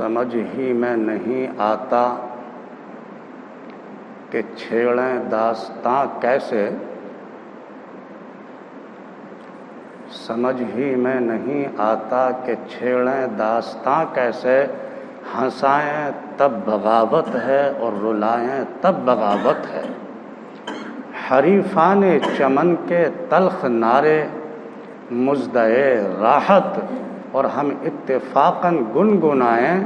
سمجھ ہی میں نہیں آتا کہ چھیڑیں داستاں کیسے، سمجھ ہی میں نہیں آتا کہ چھیڑیں داستاں کیسے، ہنسائیں تب بغاوت ہے اور رلائیں تب بغاوت ہے۔ حریفان چمن کے تلخ نعرے مزدئے راحت اور ہم اتفاقاً گنگنائیں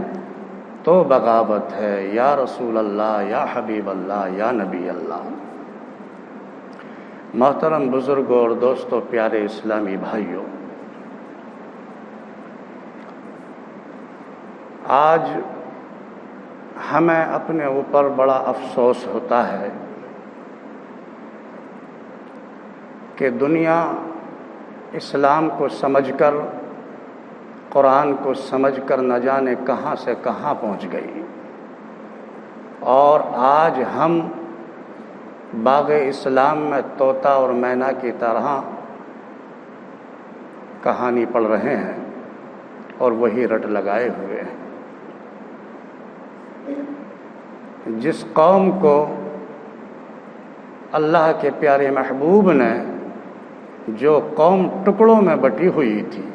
تو بغاوت ہے۔ یا رسول اللہ، یا حبیب اللہ، یا نبی اللہ۔ محترم بزرگوں اور دوستوں، پیارے اسلامی بھائیوں، آج ہمیں اپنے اوپر بڑا افسوس ہوتا ہے کہ دنیا اسلام کو سمجھ کر، قرآن کو سمجھ کر نہ جانے کہاں سے کہاں پہنچ گئی، اور آج ہم باغ اسلام میں طوطا اور مینا کی طرح کہانی پڑھ رہے ہیں اور وہی رٹ لگائے ہوئے ہیں۔ جس قوم کو اللہ کے پیارے محبوب نے، جو قوم ٹکڑوں میں بٹی ہوئی تھی،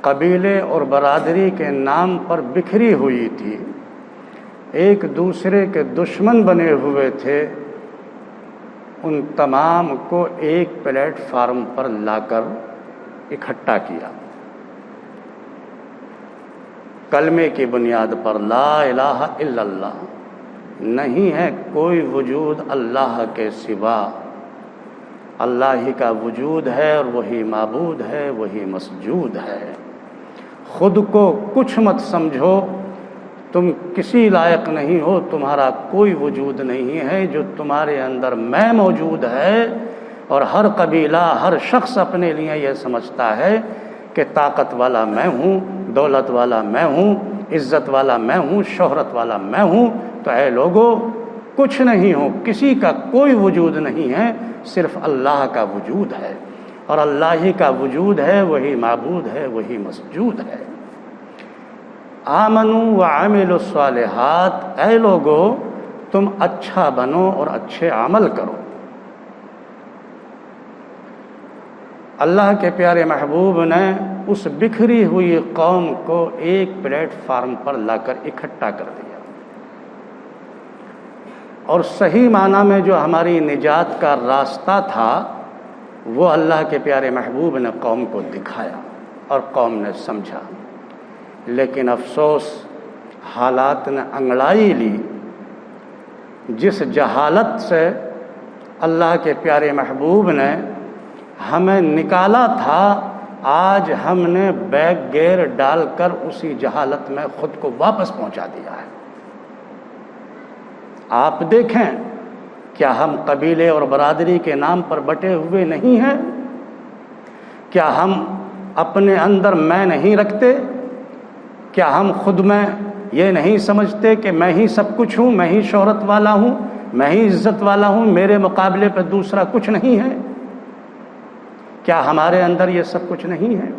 قبیلے اور برادری کے نام پر بکھری ہوئی تھی، ایک دوسرے کے دشمن بنے ہوئے تھے، ان تمام کو ایک پلیٹ فارم پر لا کر اکٹھا کیا، کلمے کی بنیاد پر، لا الہ الا اللہ، نہیں ہے کوئی وجود اللہ کے سوا، اللہ ہی کا وجود ہے اور وہی معبود ہے، وہی مسجود ہے۔ خود کو کچھ مت سمجھو، تم کسی لائق نہیں ہو، تمہارا کوئی وجود نہیں ہے، جو تمہارے اندر میں موجود ہے۔ اور ہر قبیلہ، ہر شخص اپنے لیے یہ سمجھتا ہے کہ طاقت والا میں ہوں، دولت والا میں ہوں، عزت والا میں ہوں، شہرت والا میں ہوں۔ تو اے لوگو، کچھ نہیں ہو، کسی کا کوئی وجود نہیں ہے، صرف اللہ کا وجود ہے، اور اللہ ہی کا وجود ہے، وہی معبود ہے، وہی مسجود ہے۔ آمنوا وعملوا الصالحات، اے لوگو تم اچھا بنو اور اچھے عمل کرو۔ اللہ کے پیارے محبوب نے اس بکھری ہوئی قوم کو ایک پلیٹ فارم پر لا کر اکٹھا کر دیا، اور صحیح معنی میں جو ہماری نجات کا راستہ تھا وہ اللہ کے پیارے محبوب نے قوم کو دکھایا اور قوم نے سمجھا۔ لیکن افسوس، حالات نے انگڑائی لی۔ جس جہالت سے اللہ کے پیارے محبوب نے ہمیں نکالا تھا، آج ہم نے بیک گیئر ڈال کر اسی جہالت میں خود کو واپس پہنچا دیا ہے۔ آپ دیکھیں، کیا ہم قبیلے اور برادری کے نام پر بٹے ہوئے نہیں ہیں؟ کیا ہم اپنے اندر میں نہیں رکھتے؟ کیا ہم خود میں یہ نہیں سمجھتے کہ میں ہی سب کچھ ہوں، میں ہی شہرت والا ہوں، میں ہی عزت والا ہوں، میرے مقابلے پہ دوسرا کچھ نہیں ہے؟ کیا ہمارے اندر یہ سب کچھ نہیں ہے؟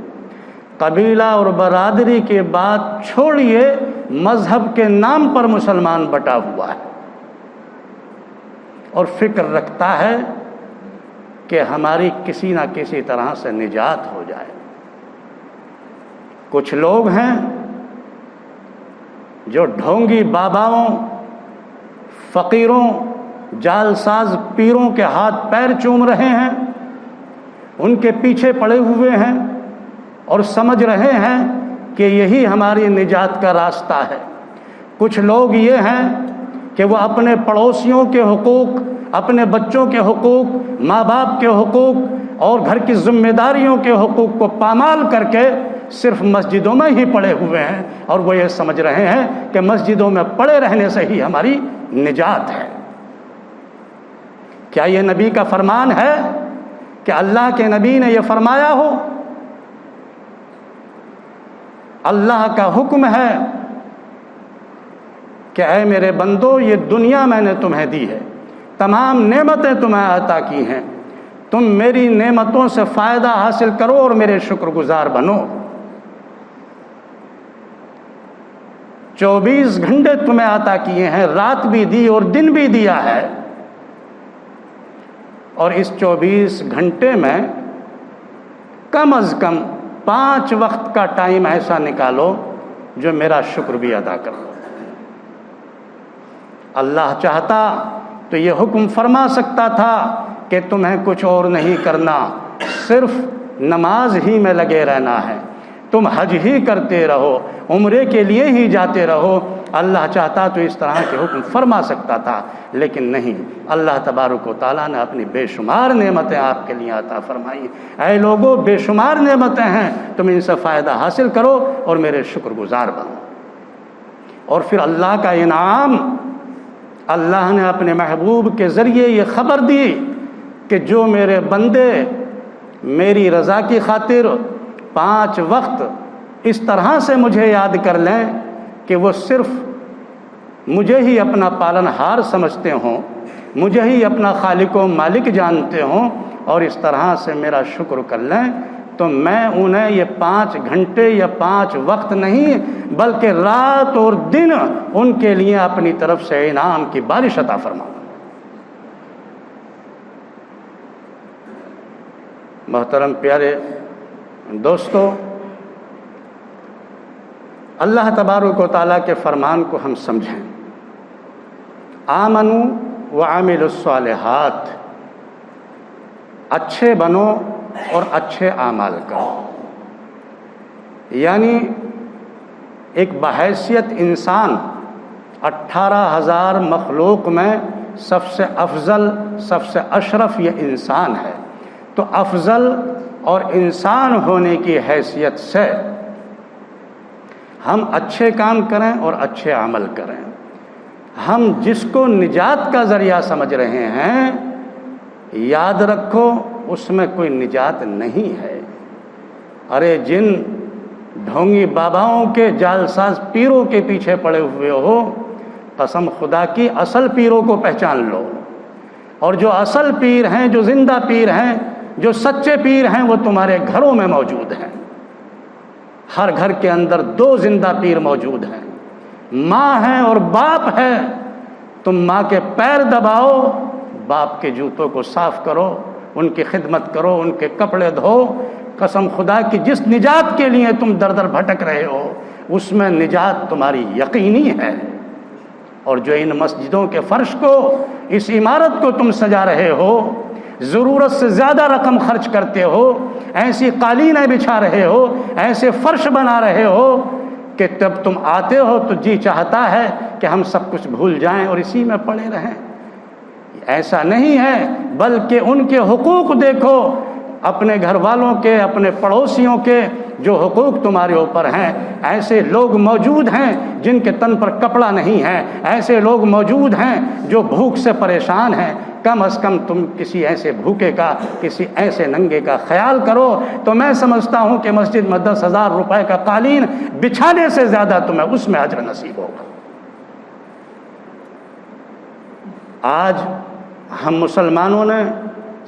قبیلہ اور برادری کے بات چھوڑیے، مذہب کے نام پر مسلمان بٹا ہوا ہے اور فکر رکھتا ہے کہ ہماری کسی نہ کسی طرح سے نجات ہو جائے۔ کچھ لوگ ہیں جو ڈھونگی باباؤں، فقیروں، جالساز پیروں کے ہاتھ پیر چوم رہے ہیں، ان کے پیچھے پڑے ہوئے ہیں اور سمجھ رہے ہیں کہ یہی ہماری نجات کا راستہ ہے۔ کچھ لوگ یہ ہیں کہ وہ اپنے پڑوسیوں کے حقوق، اپنے بچوں کے حقوق، ماں باپ کے حقوق اور گھر کی ذمہ داریوں کے حقوق کو پامال کر کے صرف مسجدوں میں ہی پڑے ہوئے ہیں، اور وہ یہ سمجھ رہے ہیں کہ مسجدوں میں پڑے رہنے سے ہی ہماری نجات ہے۔ کیا یہ نبی کا فرمان ہے کہ اللہ کے نبی نے یہ فرمایا ہو؟ اللہ کا حکم ہے کہ اے میرے بندو، یہ دنیا میں نے تمہیں دی ہے، تمام نعمتیں تمہیں عطا کی ہیں، تم میری نعمتوں سے فائدہ حاصل کرو اور میرے شکر گزار بنو۔ 24 گھنٹے تمہیں عطا کیے ہیں، رات بھی دی اور دن بھی دیا ہے، اور اس 24 گھنٹے میں کم از کم 5 وقت کا ٹائم ایسا نکالو جو میرا شکر بھی ادا کرو۔ اللہ چاہتا تو یہ حکم فرما سکتا تھا کہ تمہیں کچھ اور نہیں کرنا، صرف نماز ہی میں لگے رہنا ہے، تم حج ہی کرتے رہو، عمرے کے لیے ہی جاتے رہو۔ اللہ چاہتا تو اس طرح کے حکم فرما سکتا تھا، لیکن نہیں۔ اللہ تبارک و تعالیٰ نے اپنی بے شمار نعمتیں آپ کے لیے عطا فرمائی۔ اے لوگو، بے شمار نعمتیں ہیں، تم ان سے فائدہ حاصل کرو اور میرے شکر گزار بنو۔ اور پھر اللہ کا انعام، اللہ نے اپنے محبوب کے ذریعے یہ خبر دی کہ جو میرے بندے میری رضا کی خاطر 5 وقت اس طرح سے مجھے یاد کر لیں کہ وہ صرف مجھے ہی اپنا پالن ہار سمجھتے ہوں، مجھے ہی اپنا خالق و مالک جانتے ہوں، اور اس طرح سے میرا شکر کر لیں، تو میں انہیں یہ 5 گھنٹے یا 5 وقت نہیں بلکہ رات اور دن ان کے لیے اپنی طرف سے انعام کی بارش عطا فرماؤں۔ محترم پیارے دوستو، اللہ تبارک و تعالیٰ کے فرمان کو ہم سمجھیں۔ آمنوا وعملوا الصالحات، اچھے بنو اور اچھے اعمال کرو۔ یعنی ایک بحیثیت انسان 18,000 مخلوق میں سب سے افضل، سب سے اشرف یہ انسان ہے، تو افضل اور انسان ہونے کی حیثیت سے ہم اچھے کام کریں اور اچھے عمل کریں۔ ہم جس کو نجات کا ذریعہ سمجھ رہے ہیں، یاد رکھو اس میں کوئی نجات نہیں ہے۔ ارے جن ڈھونگی باباؤں کے جالساز پیروں کے پیچھے پڑے ہوئے ہو، قسم خدا کی اصل پیروں کو پہچان لو، اور جو اصل پیر ہیں، جو زندہ پیر ہیں، جو سچے پیر ہیں، وہ تمہارے گھروں میں موجود ہیں۔ ہر گھر کے اندر 2 زندہ پیر موجود ہیں، ماں ہے اور باپ ہے۔ تم ماں کے پیر دباؤ، باپ کے جوتوں کو صاف کرو، ان کی خدمت کرو، ان کے کپڑے دھو۔ قسم خدا کی جس نجات کے لیے تم در در بھٹک رہے ہو، اس میں نجات تمہاری یقینی ہے۔ اور جو ان مسجدوں کے فرش کو، اس عمارت کو تم سجا رہے ہو، ضرورت سے زیادہ رقم خرچ کرتے ہو، ایسی قالینیں بچھا رہے ہو، ایسے فرش بنا رہے ہو کہ جب تم آتے ہو تو جی چاہتا ہے کہ ہم سب کچھ بھول جائیں اور اسی میں پڑے رہیں۔ ایسا نہیں ہے، بلکہ ان کے حقوق دیکھو، اپنے گھر والوں کے، اپنے پڑوسیوں کے جو حقوق تمہارے اوپر ہیں۔ ایسے لوگ موجود ہیں جن کے تن پر کپڑا نہیں ہے، ایسے لوگ موجود ہیں جو بھوک سے پریشان ہیں۔ کم از کم تم کسی ایسے بھوکے کا، کسی ایسے ننگے کا خیال کرو، تو میں سمجھتا ہوں کہ مسجد میں 10,000 روپے کا قالین بچھانے سے زیادہ تمہیں اس میں اجر نصیب ہوگا۔ آج ہم مسلمانوں نے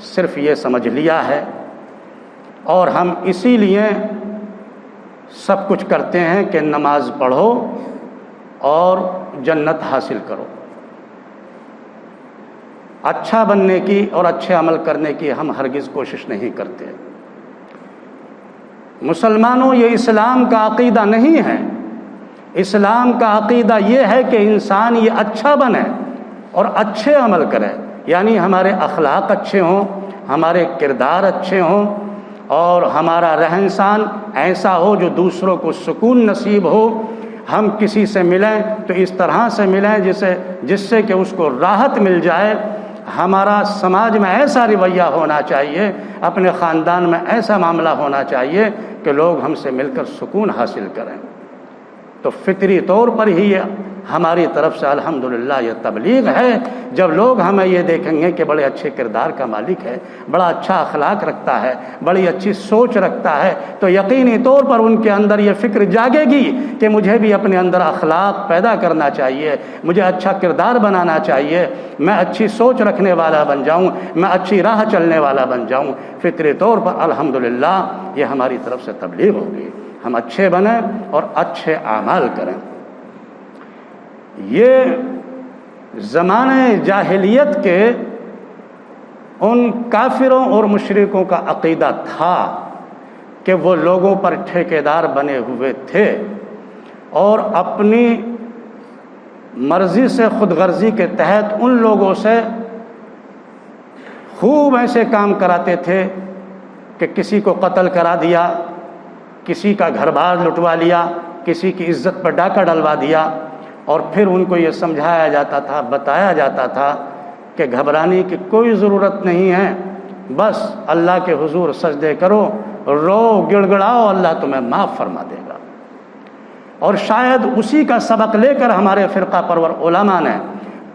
صرف یہ سمجھ لیا ہے، اور ہم اسی لیے سب کچھ کرتے ہیں کہ نماز پڑھو اور جنت حاصل کرو۔ اچھا بننے کی اور اچھے عمل کرنے کی ہم ہرگز کوشش نہیں کرتے۔ مسلمانوں، یہ اسلام کا عقیدہ نہیں ہے۔ اسلام کا عقیدہ یہ ہے کہ انسان یہ اچھا بنے اور اچھے عمل کرے، یعنی ہمارے اخلاق اچھے ہوں، ہمارے کردار اچھے ہوں، اور ہمارا رہن سہن ایسا ہو جو دوسروں کو سکون نصیب ہو۔ ہم کسی سے ملیں تو اس طرح سے ملیں جس سے کہ اس کو راحت مل جائے۔ ہمارا سماج میں ایسا رویہ ہونا چاہیے، اپنے خاندان میں ایسا معاملہ ہونا چاہیے کہ لوگ ہم سے مل کر سکون حاصل کریں۔ تو فطری طور پر ہی یہ ہماری طرف سے الحمدللہ یہ تبلیغ ہے۔ جب لوگ ہمیں یہ دیکھیں گے کہ بڑے اچھے کردار کا مالک ہے، بڑا اچھا اخلاق رکھتا ہے، بڑی اچھی سوچ رکھتا ہے، تو یقینی طور پر ان کے اندر یہ فکر جاگے گی کہ مجھے بھی اپنے اندر اخلاق پیدا کرنا چاہیے، مجھے اچھا کردار بنانا چاہیے، میں اچھی سوچ رکھنے والا بن جاؤں، میں اچھی راہ چلنے والا بن جاؤں۔ فطری طور پر الحمدللہ یہ ہماری طرف سے تبلیغ ہوگی۔ ہم اچھے بنیں اور اچھے اعمال کریں۔ یہ زمانے جاہلیت کے ان کافروں اور مشرکوں کا عقیدہ تھا کہ وہ لوگوں پر ٹھیکیدار بنے ہوئے تھے اور اپنی مرضی سے، خود غرضی کے تحت ان لوگوں سے خوب ایسے کام کراتے تھے کہ کسی کو قتل کرا دیا، کسی کا گھر بار لٹوا لیا، کسی کی عزت پر ڈاکہ ڈلوا دیا، اور پھر ان کو یہ سمجھایا جاتا تھا، بتایا جاتا تھا کہ گھبرانے کی کوئی ضرورت نہیں ہے، بس اللہ کے حضور سجدے کرو، رو گڑ گڑاؤ، اللہ تمہیں معاف فرما دے گا۔ اور شاید اسی کا سبق لے کر ہمارے فرقہ پرور علماء نے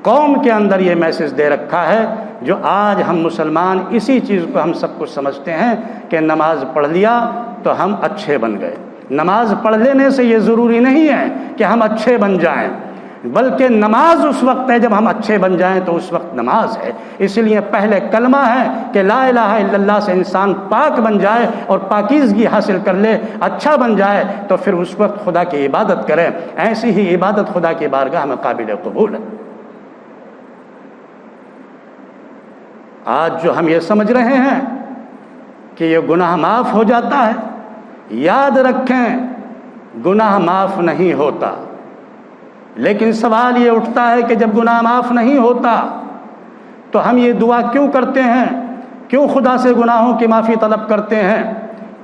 قوم کے اندر یہ میسج دے رکھا ہے، جو آج ہم مسلمان اسی چیز کو ہم سب کچھ سمجھتے ہیں کہ نماز پڑھ لیا تو ہم اچھے بن گئے۔ نماز پڑھ لینے سے یہ ضروری نہیں ہے کہ ہم اچھے بن جائیں، بلکہ نماز اس وقت ہے جب ہم اچھے بن جائیں تو اس وقت نماز ہے۔ اس لیے پہلے کلمہ ہے کہ لا الہ الا اللہ سے انسان پاک بن جائے اور پاکیزگی حاصل کر لے، اچھا بن جائے، تو پھر اس وقت خدا کی عبادت کرے۔ ایسی ہی عبادت خدا کی بارگاہ میں قابل قبول ہے۔ آج جو ہم یہ سمجھ رہے ہیں کہ یہ گناہ معاف ہو جاتا ہے، یاد رکھیں گناہ معاف نہیں ہوتا۔ لیکن سوال یہ اٹھتا ہے کہ جب گناہ معاف نہیں ہوتا تو ہم یہ دعا کیوں کرتے ہیں، کیوں خدا سے گناہوں کی معافی طلب کرتے ہیں؟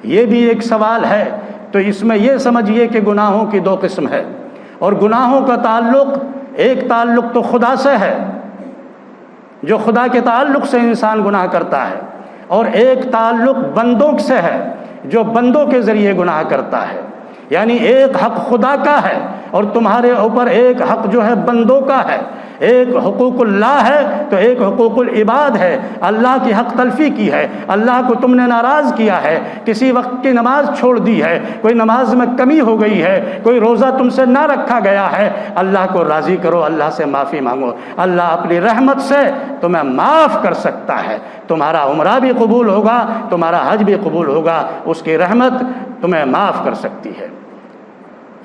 یہ بھی ایک سوال ہے۔ تو اس میں یہ سمجھیے کہ گناہوں کی دو قسم ہے، اور گناہوں کا تعلق، ایک تعلق تو خدا سے ہے، جو خدا کے تعلق سے انسان گناہ کرتا ہے، اور ایک تعلق بندوں سے ہے، جو بندوں کے ذریعے گناہ کرتا ہے۔ یعنی ایک حق خدا کا ہے اور تمہارے اوپر ایک حق جو ہے بندوں کا ہے۔ ایک حقوق اللہ ہے تو ایک حقوق العباد ہے، اللہ کی حق تلفی کی ہے، اللہ کو تم نے ناراض کیا ہے، کسی وقت کی نماز چھوڑ دی ہے، کوئی نماز میں کمی ہو گئی ہے، کوئی روزہ تم سے نہ رکھا گیا ہے، اللہ کو راضی کرو، اللہ سے معافی مانگو، اللہ اپنی رحمت سے تمہیں معاف کر سکتا ہے، تمہارا عمرہ بھی قبول ہوگا، تمہارا حج بھی قبول ہوگا، اس کی رحمت تمہیں معاف کر سکتی ہے۔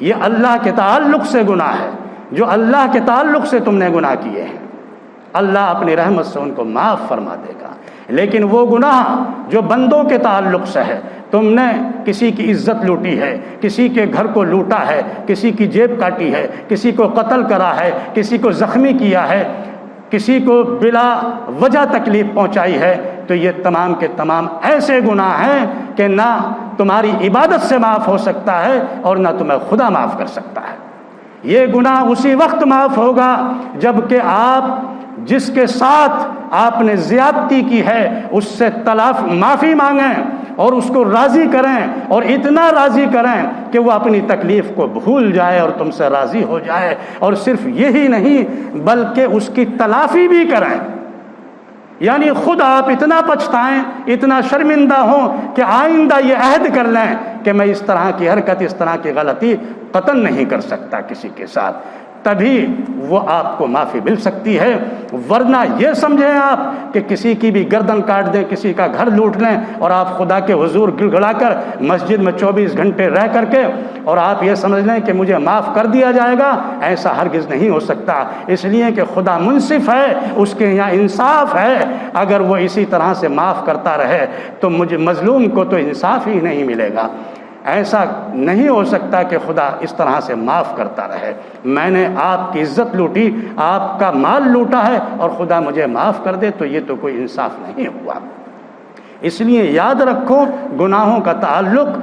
یہ اللہ کے تعلق سے گناہ ہے، جو اللہ کے تعلق سے تم نے گناہ کیے ہیں، اللہ اپنی رحمت سے ان کو معاف فرما دے گا۔ لیکن وہ گناہ جو بندوں کے تعلق سے ہے، تم نے کسی کی عزت لوٹی ہے، کسی کے گھر کو لوٹا ہے، کسی کی جیب کاٹی ہے، کسی کو قتل کرا ہے، کسی کو زخمی کیا ہے، کسی کو بلا وجہ تکلیف پہنچائی ہے، تو یہ تمام کے تمام ایسے گناہ ہیں کہ نہ تمہاری عبادت سے معاف ہو سکتا ہے اور نہ تمہیں خدا معاف کر سکتا ہے۔ یہ گناہ اسی وقت معاف ہوگا جب کہ آپ جس کے ساتھ آپ نے زیادتی کی ہے اس سے معافی مانگیں اور اس کو راضی کریں، اور اتنا راضی کریں کہ وہ اپنی تکلیف کو بھول جائے اور تم سے راضی ہو جائے، اور صرف یہی نہیں بلکہ اس کی تلافی بھی کریں۔ یعنی خود آپ اتنا پچھتائیں، اتنا شرمندہ ہوں کہ آئندہ یہ عہد کر لیں کہ میں اس طرح کی حرکت، اس طرح کی غلطی قطعاً نہیں کر سکتا کسی کے ساتھ، تبھی وہ آپ کو معافی مل سکتی ہے۔ ورنہ یہ سمجھیں آپ کہ کسی کی بھی گردن کاٹ دیں، کسی کا گھر لوٹ لیں، اور آپ خدا کے حضور گڑ گڑا کر مسجد میں 24 گھنٹے رہ کر کے اور آپ یہ سمجھ لیں کہ مجھے معاف کر دیا جائے گا، ایسا ہرگز نہیں ہو سکتا۔ اس لیے کہ خدا منصف ہے، اس کے یہاں انصاف ہے۔ اگر وہ اسی طرح سے معاف کرتا رہے تو مجھے مظلوم کو تو انصاف ہی نہیں ملے گا۔ ایسا نہیں ہو سکتا کہ خدا اس طرح سے معاف کرتا رہے۔ میں نے آپ کی عزت لوٹی، آپ کا مال لوٹا ہے، اور خدا مجھے معاف کر دے، تو یہ تو کوئی انصاف نہیں ہوا۔ اس لیے یاد رکھو گناہوں کا تعلق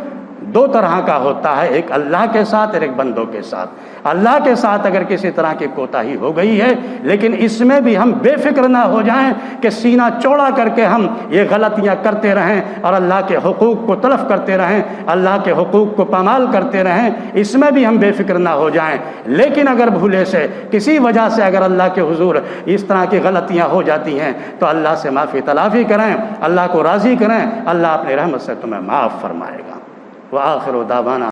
دو طرح کا ہوتا ہے، ایک اللہ کے ساتھ اور ایک بندوں کے ساتھ۔ اللہ کے ساتھ اگر کسی طرح کی کوتاہی ہو گئی ہے، لیکن اس میں بھی ہم بے فکر نہ ہو جائیں کہ سینہ چوڑا کر کے ہم یہ غلطیاں کرتے رہیں اور اللہ کے حقوق کو تلف کرتے رہیں، اللہ کے حقوق کو پامال کرتے رہیں، اس میں بھی ہم بے فکر نہ ہو جائیں۔ لیکن اگر بھولے سے کسی وجہ سے اگر اللہ کے حضور اس طرح کی غلطیاں ہو جاتی ہیں تو اللہ سے معافی تلافی کریں، اللہ کو راضی کریں، اللہ اپنی رحمت سے تمہیں معاف فرمائے گا۔ وآخر دعوانا